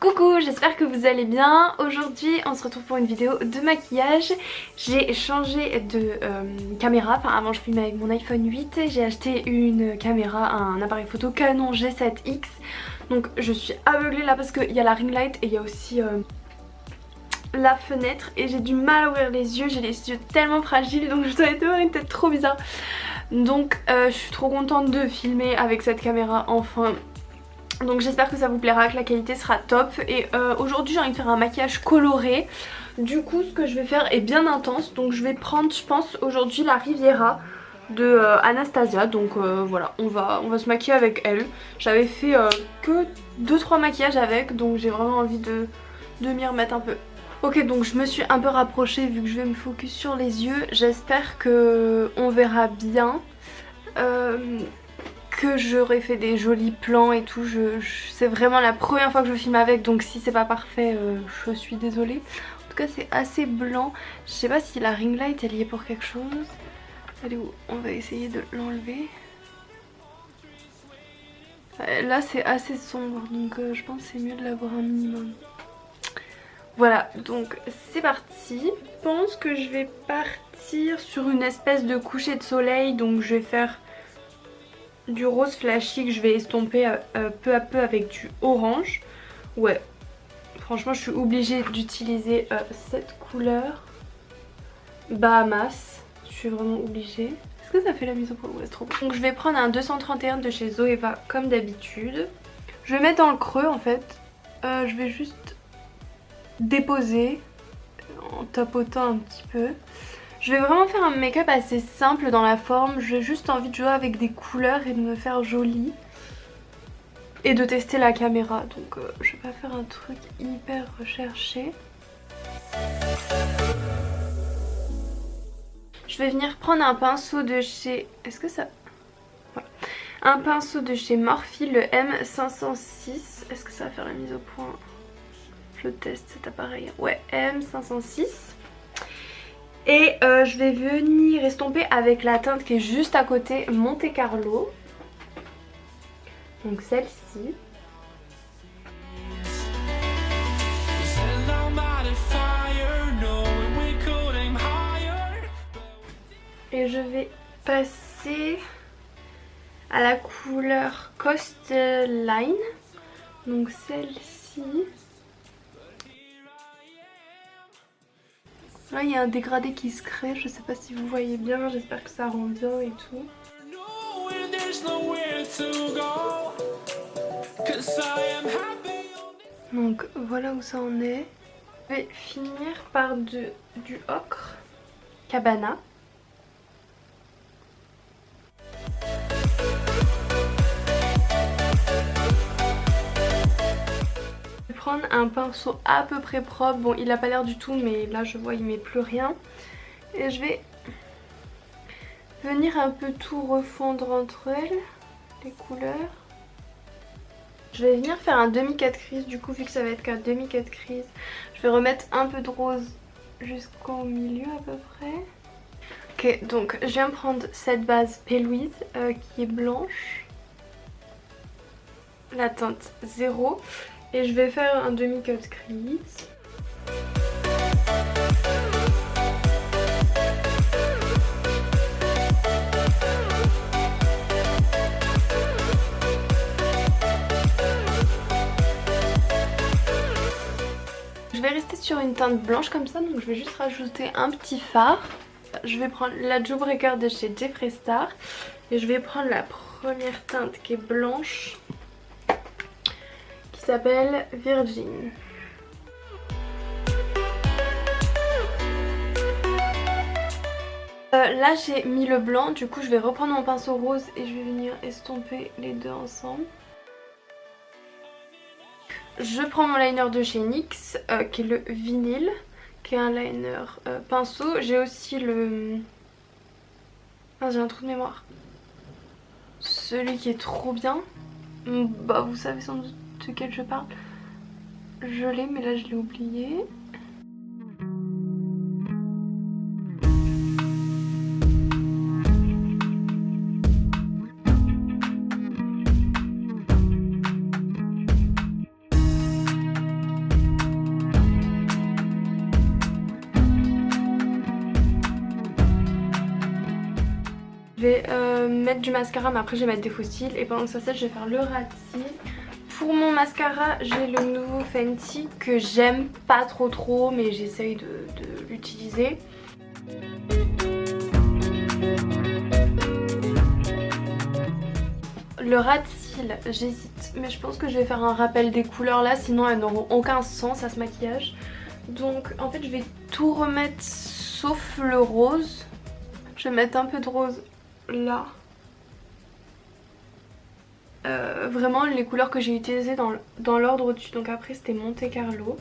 Coucou, j'espère que vous allez bien. Aujourd'hui on se retrouve pour une vidéo de maquillage. J'ai changé de caméra, enfin avant je filmais avec mon iPhone 8. J'ai acheté une caméra, un appareil photo Canon G7X. Donc je suis aveuglée là parce qu'il y a la ring light et il y a aussi la fenêtre. Et j'ai du mal à ouvrir les yeux, j'ai les yeux tellement fragiles donc je dois avoir une tête trop bizarre. Donc je suis trop contente de filmer avec cette caméra enfin. Donc j'espère que ça vous plaira, que la qualité sera top. Et aujourd'hui j'ai envie de faire un maquillage coloré. Du coup ce que je vais faire est bien intense. Donc je vais prendre je pense aujourd'hui la Riviera de Anastasia. Donc voilà, on va se maquiller avec elle. J'avais fait que 2-3 maquillages avec. Donc j'ai vraiment envie de m'y remettre un peu. Ok, donc je me suis un peu rapprochée vu que je vais me focus sur les yeux. J'espère que on verra bien. Que j'aurais fait des jolis plans et tout. C'est vraiment la première fois que je filme avec, donc si c'est pas parfait je suis désolée. En tout cas c'est assez blanc. Je sais pas si la ring light elle y est pour quelque chose. Elle est où? On va essayer de l'enlever. Là c'est assez sombre donc je pense que c'est mieux de l'avoir un minimum. Voilà, donc c'est parti. Je pense que je vais partir sur une espèce de coucher de soleil. Donc je vais faire du rose flashy que je vais estomper peu à peu avec du orange. Ouais, franchement je suis obligée d'utiliser cette couleur. Bahamas, je suis vraiment obligée. Est-ce que ça fait la mise au point? Ouais, c'est trop beau. Donc je vais prendre un 231 de chez Zoeva comme d'habitude. Je vais mettre dans le creux en fait. Je vais juste déposer en tapotant un petit peu. Je vais vraiment faire un make-up assez simple dans la forme. J'ai juste envie de jouer avec des couleurs et de me faire jolie. Et de tester la caméra. Donc je vais pas faire un truc hyper recherché. Je vais venir prendre un pinceau de chez... Est-ce que ça... Voilà. Un pinceau de chez Morphe, le M506. Est-ce que ça va faire la mise au point? Je teste cet appareil. Ouais, M506. Et je vais venir estomper avec la teinte qui est juste à côté, Monte Carlo. Donc celle-ci. Et je vais passer à la couleur Coastline. Donc celle-ci. Là il y a un dégradé qui se crée, je sais pas si vous voyez bien, j'espère que ça rend bien et tout. Donc voilà où ça en est. Je vais finir par du ocre Cabana. Prendre un pinceau à peu près propre, bon il a pas l'air du tout mais là je vois il met plus rien et je vais venir un peu tout refondre entre elles, les couleurs. Je vais venir faire un demi 4 crises du coup vu que ça va être qu'un demi 4 crises. Je vais remettre un peu de rose jusqu'au milieu à peu près. Ok, donc je viens prendre cette base P. Louise qui est blanche, la teinte 0. Et je vais faire un demi-cut crease. Je vais rester sur une teinte blanche comme ça, donc je vais juste rajouter un petit fard. Je vais prendre la Joe Breaker de chez Jeffree Star. Et je vais prendre la première teinte qui est blanche, qui s'appelle Virgin. Là j'ai mis le blanc, du coup je vais reprendre mon pinceau rose et je vais venir estomper les deux ensemble. Je prends mon liner de chez NYX qui est le vinyle, qui est un liner pinceau. J'ai aussi le... Ah, j'ai un trou de mémoire. Celui qui est trop bien. Bah vous savez sans doute de quel je parle. Je l'ai mais là je l'ai oublié. Je vais mettre du mascara mais après je vais mettre des faux cils et pendant que ça sèche je vais faire le ras de cils. Pour mon mascara j'ai le nouveau Fenty que j'aime pas trop mais j'essaye de l'utiliser. Le ras de cils j'hésite mais je pense que je vais faire un rappel des couleurs là sinon elles n'auront aucun sens à ce maquillage. Donc en fait je vais tout remettre sauf le rose. Je vais mettre un peu de rose là. Vraiment les couleurs que j'ai utilisées dans l'ordre au-dessus. Donc après c'était Monte Carlo.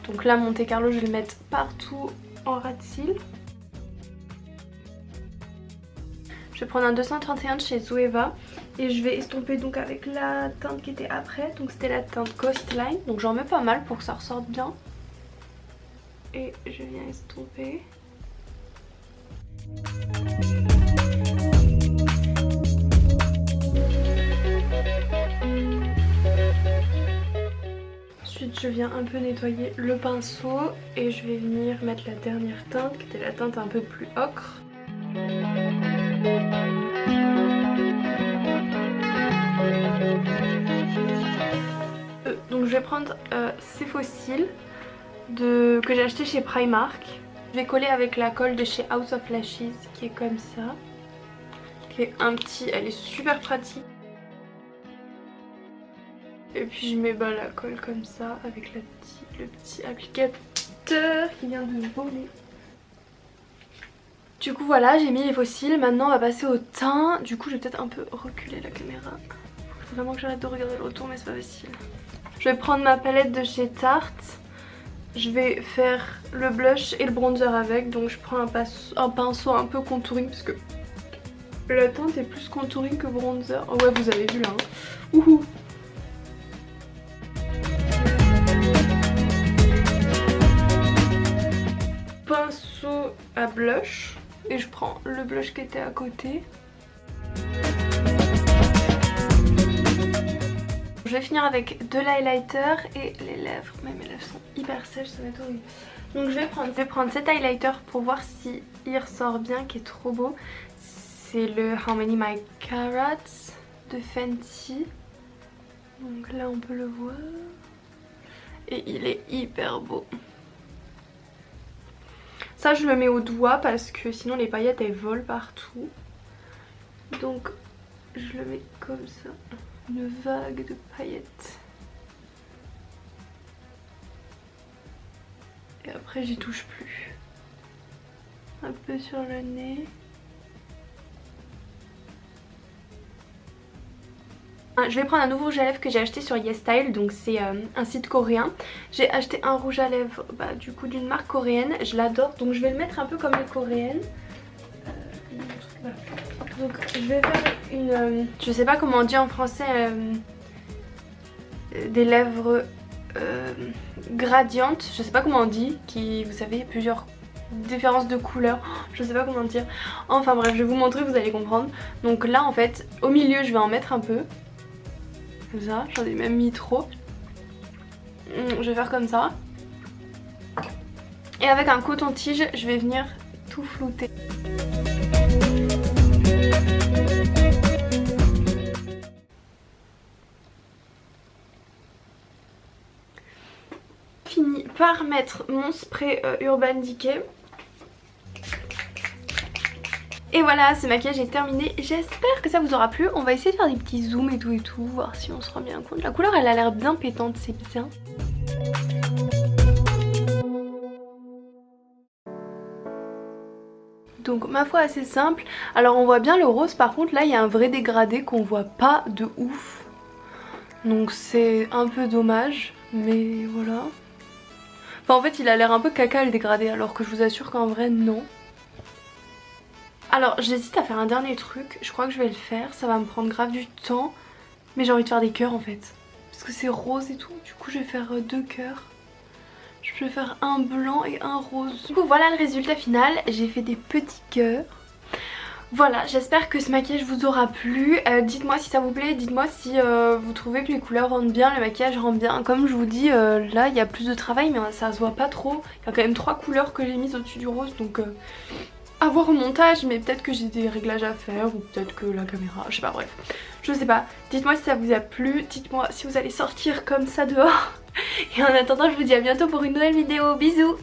Donc là Monte Carlo je vais le mettre partout en ras de cils. Je vais prendre un 231 de chez Zoeva. Et je vais estomper donc avec la teinte qui était après. Donc c'était la teinte Coastline. Donc j'en mets pas mal pour que ça ressorte bien. Et je viens estomper. Ensuite je viens un peu nettoyer le pinceau et je vais venir mettre la dernière teinte qui était la teinte un peu plus ocre. Donc je vais prendre ces faux cils que j'ai acheté chez Primark. Je vais coller avec la colle de chez House of Lashes qui est comme ça. Qui est un petit, elle est super pratique. Et puis je mets la colle comme ça avec le petit applicateur qui vient de voler. Du coup voilà, j'ai mis les faux cils, maintenant on va passer au teint. Du coup je vais peut-être un peu reculer la caméra. Faut vraiment que j'arrête de regarder le retour mais c'est pas facile. Je vais prendre ma palette de chez Tarte. Je vais faire le blush et le bronzer avec. Donc je prends un pinceau un peu contouring parce que la teinte est plus contouring que bronzer. Oh ouais vous avez vu là. Hein. Ouhou. Pinceau à blush. Et je prends le blush qui était à côté. Je vais finir avec de l'highlighter et les lèvres. Mais mes lèvres sont hyper sèches, ça va être horrible. Donc je vais prendre cet highlighter pour voir si il ressort bien, qui est trop beau. C'est le How Many My Carats de Fenty. Donc là on peut le voir. Et il est hyper beau. Ça je le mets au doigt parce que sinon les paillettes elles volent partout. Donc je le mets comme ça. Une vague de paillettes. Et après j'y touche plus. Un peu sur le nez. Je vais prendre un nouveau rouge à lèvres que j'ai acheté sur YesStyle, donc c'est un site coréen. J'ai acheté un rouge à lèvres du coup d'une marque coréenne, je l'adore, donc je vais le mettre un peu comme les coréennes. Voilà. Donc je vais faire une, je sais pas comment on dit en français, des lèvres gradientes, je sais pas comment on dit, qui, vous savez, plusieurs différences de couleurs, je sais pas comment dire. Enfin bref, je vais vous montrer, vous allez comprendre. Donc là en fait, au milieu je vais en mettre un peu. Comme ça, j'en ai même mis trop. Je vais faire comme ça. Et avec un coton-tige, je vais venir tout flouter. Fini par mettre mon spray Urban Decay. Et voilà, ce maquillage est terminé. J'espère que ça vous aura plu. On va essayer de faire des petits zooms et tout, voir si on se rend bien compte. La couleur elle a l'air bien pétante, c'est bien. Donc ma foi assez simple. Alors on voit bien le rose, par contre là il y a un vrai dégradé qu'on voit pas de ouf. Donc c'est un peu dommage, mais voilà. Enfin en fait il a l'air un peu caca le dégradé, alors que je vous assure qu'en vrai non. Alors j'hésite à faire un dernier truc, je crois que je vais le faire, ça va me prendre grave du temps. Mais j'ai envie de faire des cœurs en fait. Parce que c'est rose et tout, du coup je vais faire 2 cœurs. Je vais faire un blanc et un rose. Du coup voilà le résultat final, j'ai fait des petits cœurs. Voilà, j'espère que ce maquillage vous aura plu. Dites-moi si ça vous plaît, dites-moi si vous trouvez que les couleurs rendent bien, le maquillage rend bien. Comme je vous dis, là il y a plus de travail mais ça se voit pas trop. Il y a quand même 3 couleurs que j'ai mises au-dessus du rose donc... à voir au montage, mais peut-être que j'ai des réglages à faire ou peut-être que la caméra, je sais pas, bref. Je sais pas, dites-moi si ça vous a plu, dites-moi si vous allez sortir comme ça dehors. Et en attendant, je vous dis à bientôt pour une nouvelle vidéo, bisous.